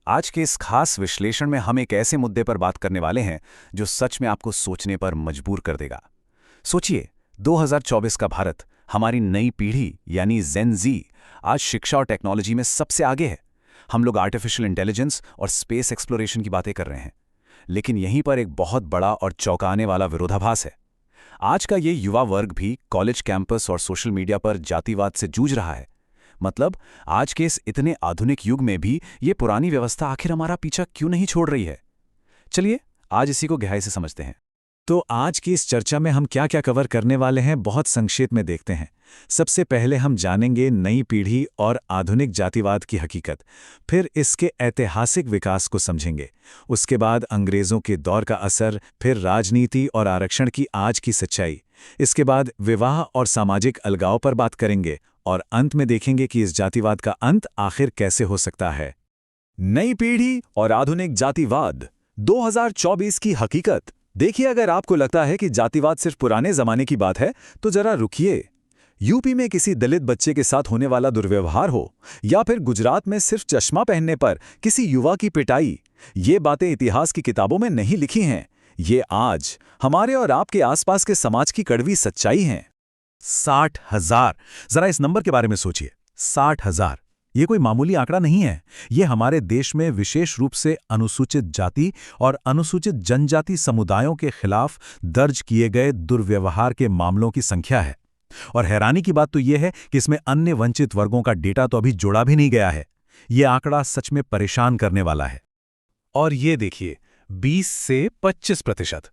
आज के इस खास विश्लेषण में हम एक ऐसे मुद्दे पर बात करने वाले हैं जो सच में आपको सोचने पर मजबूर कर देगा। सोचिए, 2024 का भारत, हमारी नई पीढ़ी यानी जेन ज़ी, आज शिक्षा और टेक्नोलॉजी में सबसे आगे है। हम लोग आर्टिफिशियल इंटेलिजेंस और स्पेस एक्सप्लोरेशन की बातें कर रहे हैं। लेकिन यहीं पर एक बहुत बड़ा और चौंकाने वाला विरोधाभास है। आज का ये युवा वर्ग भी कॉलेज कैंपस और सोशल मीडिया पर जातिवाद से जूझ रहा है। मतलब, आज के इस इतने आधुनिक युग में भी ये पुरानी व्यवस्था आखिर हमारा पीछा क्यों नहीं छोड़ रही है? चलिए, आज इसी को गहराई से समझते हैं। तो आज की इस चर्चा में हम क्या क्या कवर करने वाले हैं, बहुत संक्षेप में देखते हैं। सबसे पहले हम जानेंगे नई पीढ़ी और आधुनिक जातिवाद की हकीकत, फिर इसके ऐतिहासिक विकास को समझेंगे। उसके बाद अंग्रेज़ों के दौर का असर, फिर राजनीति और आरक्षण की आज की सच्चाई। इसके बाद विवाह और सामाजिक अलगाव पर बात करेंगे और अंत में देखेंगे कि इस जातिवाद का अंत आखिर कैसे हो सकता है। नई पीढ़ी और आधुनिक जातिवाद, 2024 की हकीकत। देखिए, अगर आपको लगता है कि जातिवाद सिर्फ पुराने जमाने की बात है, तो जरा रुकिए। यूपी में किसी दलित बच्चे के साथ होने वाला दुर्व्यवहार हो, या फिर गुजरात में सिर्फ चश्मा पहनने पर किसी युवा की पिटाई, ये बातें इतिहास की किताबों में नहीं लिखी हैं। ये आज हमारे और आपके आसपास के समाज की कड़वी सच्चाई हैं। 60,000। जरा इस नंबर के बारे में सोचिए। 60,000 ये कोई मामूली आंकड़ा नहीं है। ये हमारे देश में विशेष रूप से अनुसूचित जाति और अनुसूचित जनजाति समुदायों के खिलाफ दर्ज किए गए दुर्व्यवहार के मामलों की संख्या है। और हैरानी की बात तो यह है कि इसमें अन्य वंचित वर्गों का डेटा तो अभी जोड़ा भी नहीं गया है। ये आंकड़ा सच में परेशान करने वाला है। और ये देखिए, 20 से 25%।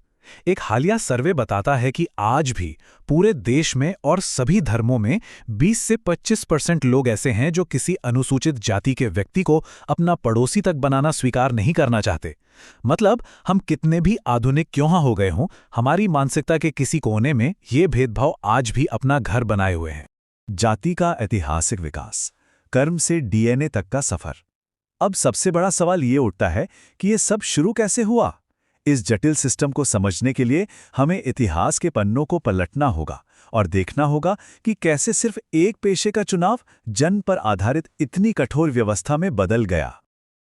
एक हालिया सर्वे बताता है कि आज भी पूरे देश में और सभी धर्मों में 20 से 25% लोग ऐसे हैं जो किसी अनुसूचित जाति के व्यक्ति को अपना पड़ोसी तक बनाना स्वीकार नहीं करना चाहते। मतलब, हम कितने भी आधुनिक क्यों हो गए हों, हमारी मानसिकता के किसी कोने में ये भेदभाव आज भी अपना घर बनाए हुए हैं। जाति का ऐतिहासिक विकास, कर्म से डीएनए तक का सफर। अब सबसे बड़ा सवाल ये उठता है कि ये सब शुरू कैसे हुआ? इस जटिल सिस्टम को समझने के लिए हमें इतिहास के पन्नों को पलटना होगा और देखना होगा कि कैसे सिर्फ एक पेशे का चुनाव जन्म पर आधारित इतनी कठोर व्यवस्था में बदल गया।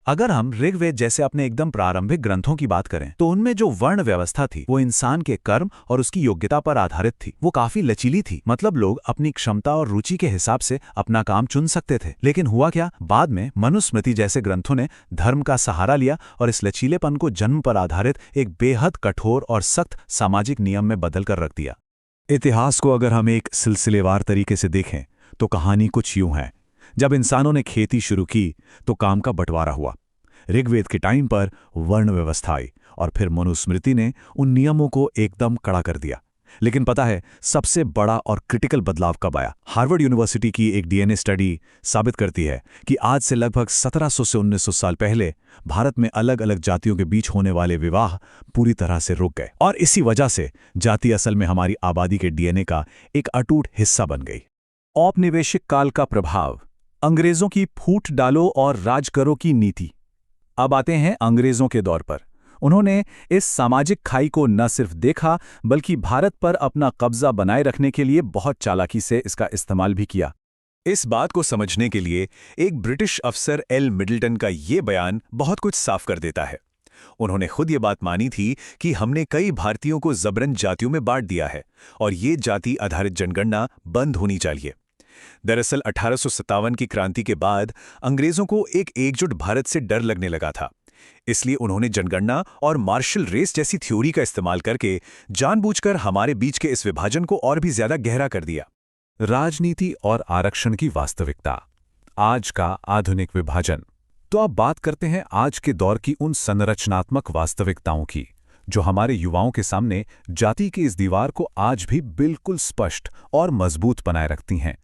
अगर हम ऋग्वेद जैसे अपने एकदम प्रारंभिक ग्रंथों की बात करें, तो उनमें जो वर्ण व्यवस्था थी वो इंसान के कर्म और उसकी योग्यता पर आधारित थी। वो काफी लचीली थी। मतलब, लोग अपनी क्षमता और रुचि के हिसाब से अपना काम चुन सकते थे। लेकिन हुआ क्या, बाद में मनुस्मृति जैसे ग्रंथों ने धर्म का सहारा लिया और इस लचीलेपन को जन्म पर आधारित एक बेहद कठोर और सख्त सामाजिक नियम में बदल कर रख दिया। इतिहास को अगर हम एक सिलसिलेवार तरीके से देखें तो कहानी कुछ यूं है। जब इंसानों ने खेती शुरू की तो काम का बंटवारा हुआ। ऋग्वेद के टाइम पर वर्ण व्यवस्था आई और फिर मनुस्मृति ने उन नियमों को एकदम कड़ा कर दिया। लेकिन पता है, सबसे बड़ा और क्रिटिकल बदलाव कब आया? हार्वर्ड यूनिवर्सिटी की एक डीएनए स्टडी साबित करती है कि आज से लगभग 1700 से 1900 साल पहले भारत में अलग अलग जातियों के बीच होने वाले विवाह पूरी तरह से रुक गए। और इसी वजह से जाति असल में हमारी आबादी के डीएनए का एक अटूट हिस्सा बन गई। औपनिवेशिक काल का प्रभाव, अंग्रेजों की फूट डालो और राज करो की नीति। अब आते हैं अंग्रेजों के दौर पर। उन्होंने इस सामाजिक खाई को न सिर्फ देखा, बल्कि भारत पर अपना कब्जा बनाए रखने के लिए बहुत चालाकी से इसका इस्तेमाल भी किया। इस बात को समझने के लिए एक ब्रिटिश अफसर एल मिडल्टन का ये बयान बहुत कुछ साफ कर देता है। उन्होंने खुद ये बात मानी थी कि हमने कई भारतीयों को जबरन जातियों में बांट दिया है और ये जाति आधारित जनगणना बंद होनी चाहिए। दरअसल 1857 की क्रांति के बाद अंग्रेजों को एक एकजुट भारत से डर लगने लगा था। इसलिए उन्होंने जनगणना और मार्शल रेस जैसी थ्योरी का इस्तेमाल करके जानबूझकर हमारे बीच के इस विभाजन को और भी ज्यादा गहरा कर दिया। राजनीति और आरक्षण की वास्तविकता, आज का आधुनिक विभाजन। तो अब बात करते हैं आज के दौर की उन संरचनात्मक वास्तविकताओं की जो हमारे युवाओं के सामने जाति की इस दीवार को आज भी बिल्कुल स्पष्ट और मजबूत बनाए रखती हैं।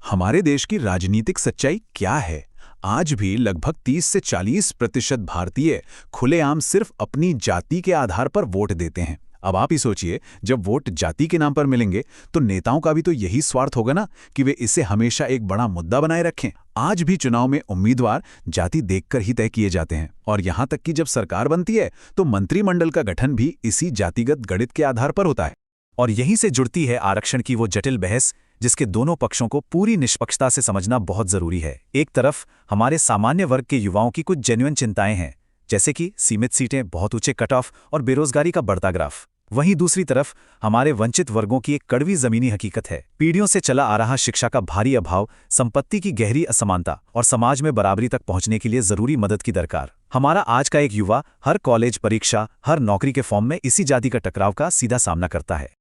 हमारे देश की राजनीतिक सच्चाई क्या है? आज भी लगभग 30 से 40% भारतीय खुलेआम सिर्फ अपनी जाति के आधार पर वोट देते हैं। अब आप ही सोचिए, जब वोट जाति के नाम पर मिलेंगे तो नेताओं का भी तो यही स्वार्थ होगा ना कि वे इसे हमेशा एक बड़ा मुद्दा बनाए रखें। आज भी चुनाव में उम्मीदवार जाति देखकर ही तय किए जाते हैं और यहां तक कि जब सरकार बनती है तो मंत्रिमंडल का गठन भी इसी जातिगत गणित के आधार पर होता है। और यहीं से जुड़ती है आरक्षण की वो जटिल बहस जिसके दोनों पक्षों को पूरी निष्पक्षता से समझना बहुत जरूरी है। एक तरफ हमारे सामान्य वर्ग के युवाओं की कुछ जेन्युइन चिंताएं हैं, जैसे कि सीमित सीटें, बहुत ऊंचे कट ऑफ और बेरोजगारी का बढ़ता ग्राफ। वहीं दूसरी तरफ हमारे वंचित वर्गों की एक कड़वी जमीनी हकीकत है, पीढ़ियों से चला आ रहा शिक्षा का भारी अभाव, संपत्ति की गहरी असमानता और समाज में बराबरी तक पहुंचने के लिए जरूरी मदद की दरकार। हमारा आज का एक युवा हर कॉलेज परीक्षा, हर नौकरी के फॉर्म में इसी जाति का टकराव का सीधा सामना करता है।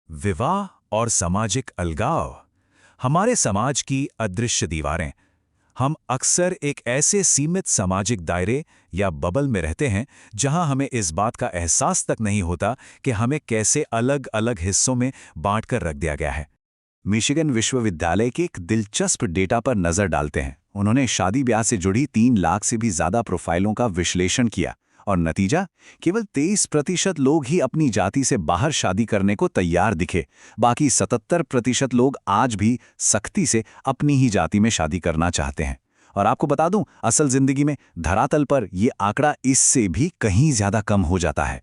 विवाह और सामाजिक अलगाव हमारे समाज की अदृश्य दीवारें। हम अक्सर एक ऐसे सीमित सामाजिक दायरे या बबल में रहते हैं जहां हमें इस बात का एहसास तक नहीं होता कि हमें कैसे अलग अलग हिस्सों में बांटकर रख दिया गया है। मिशिगन विश्वविद्यालय के एक दिलचस्प डेटा पर नजर डालते हैं। उन्होंने शादी ब्याह से जुड़ी 3 लाख से भी ज्यादा प्रोफाइलों का विश्लेषण किया और नतीजा, केवल 23% लोग ही अपनी जाति से बाहर शादी करने को तैयार दिखे। बाकी 77% लोग आज भी सख्ती से अपनी ही जाति में शादी करना चाहते हैं। और आपको बता दूं, असल जिंदगी में धरातल पर यह आंकड़ा इससे भी कहीं ज्यादा कम हो जाता है।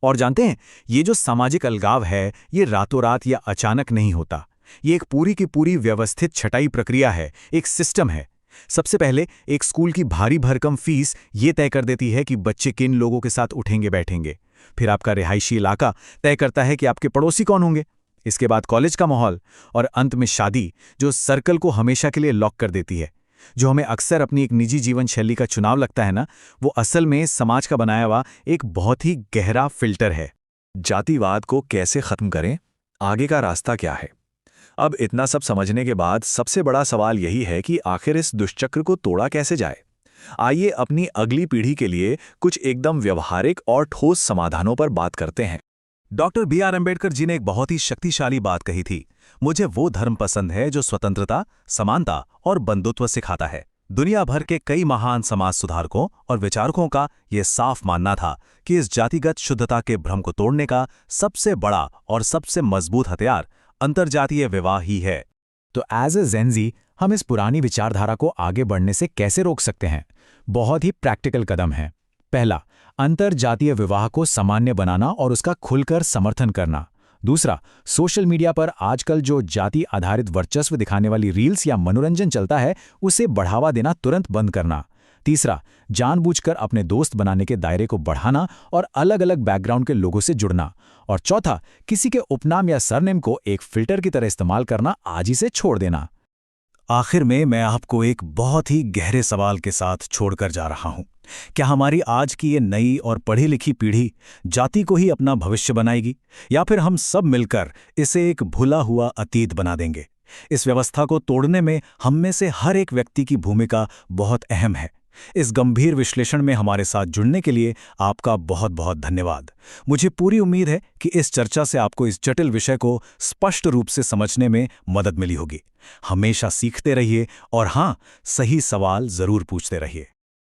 और जानते हैं, ये जो सामाजिक अलगाव है, ये रातों रात या अचानक नहीं होता। ये एक पूरी की पूरी व्यवस्थित छटाई प्रक्रिया है, एक सिस्टम है। सबसे पहले एक स्कूल की भारी भरकम फीस ये तय कर देती है कि बच्चे किन लोगों के साथ उठेंगे बैठेंगे। फिर आपका रिहायशी इलाका तय करता है कि आपके पड़ोसी कौन होंगे। इसके बाद कॉलेज का माहौल और अंत में शादी, जो सर्कल को हमेशा के लिए लॉक कर देती है। जो हमें अक्सर अपनी एक निजी जीवन शैली का चुनाव लगता है ना, वो असल में समाज का बनाया हुआ एक बहुत ही गहरा फिल्टर है। जातिवाद को कैसे खत्म करें? आगे का रास्ता क्या है? अब इतना सब समझने के बाद सबसे बड़ा सवाल यही है कि आखिर इस दुष्चक्र को तोड़ा कैसे जाए। आइए अपनी अगली पीढ़ी के लिए कुछ एकदम व्यवहारिक और ठोस समाधानों पर बात करते हैं। Doctor B.R. अम्बेडकर जी ने एक बहुत ही शक्तिशाली बात कही थी, मुझे वो धर्म पसंद है जो स्वतंत्रता, समानता और बंधुत्व सिखाता है। दुनिया भर के कई महान समाज सुधारकों और विचारकों का यह साफ मानना था कि इस जातिगत शुद्धता के भ्रम को तोड़ने का सबसे बड़ा और सबसे मजबूत हथियार अंतर्जातीय विवाह ही है। तो एज ए जेनजी हम इस पुरानी विचारधारा को आगे बढ़ने से कैसे रोक सकते हैं? बहुत ही प्रैक्टिकल कदम है। पहला, अंतर्जातीय विवाह को सामान्य बनाना और उसका खुलकर समर्थन करना। दूसरा, सोशल मीडिया पर आजकल जो जाति आधारित वर्चस्व दिखाने वाली रील्स या मनोरंजन चलता है, उसे बढ़ावा देना तुरंत बंद करना। तीसरा, जानबूझकर अपने दोस्त बनाने के दायरे को बढ़ाना और अलग अलग बैकग्राउंड के लोगों से जुड़ना। और चौथा, किसी के उपनाम या सरनेम को एक फिल्टर की तरह इस्तेमाल करना आज ही से छोड़ देना। आखिर में मैं आपको एक बहुत ही गहरे सवाल के साथ छोड़कर जा रहा हूं। क्या हमारी आज की ये नई और पढ़ी लिखी पीढ़ी जाति को ही अपना भविष्य बनाएगी, या फिर हम सब मिलकर इसे एक भुला हुआ अतीत बना देंगे? इस व्यवस्था को तोड़ने में हम में से हर एक व्यक्ति की भूमिका बहुत अहम है। इस गंभीर विश्लेषण में हमारे साथ जुड़ने के लिए आपका बहुत बहुत धन्यवाद। मुझे पूरी उम्मीद है कि इस चर्चा से आपको इस जटिल विषय को स्पष्ट रूप से समझने में मदद मिली होगी। हमेशा सीखते रहिए और हाँ, सही सवाल जरूर पूछते रहिए।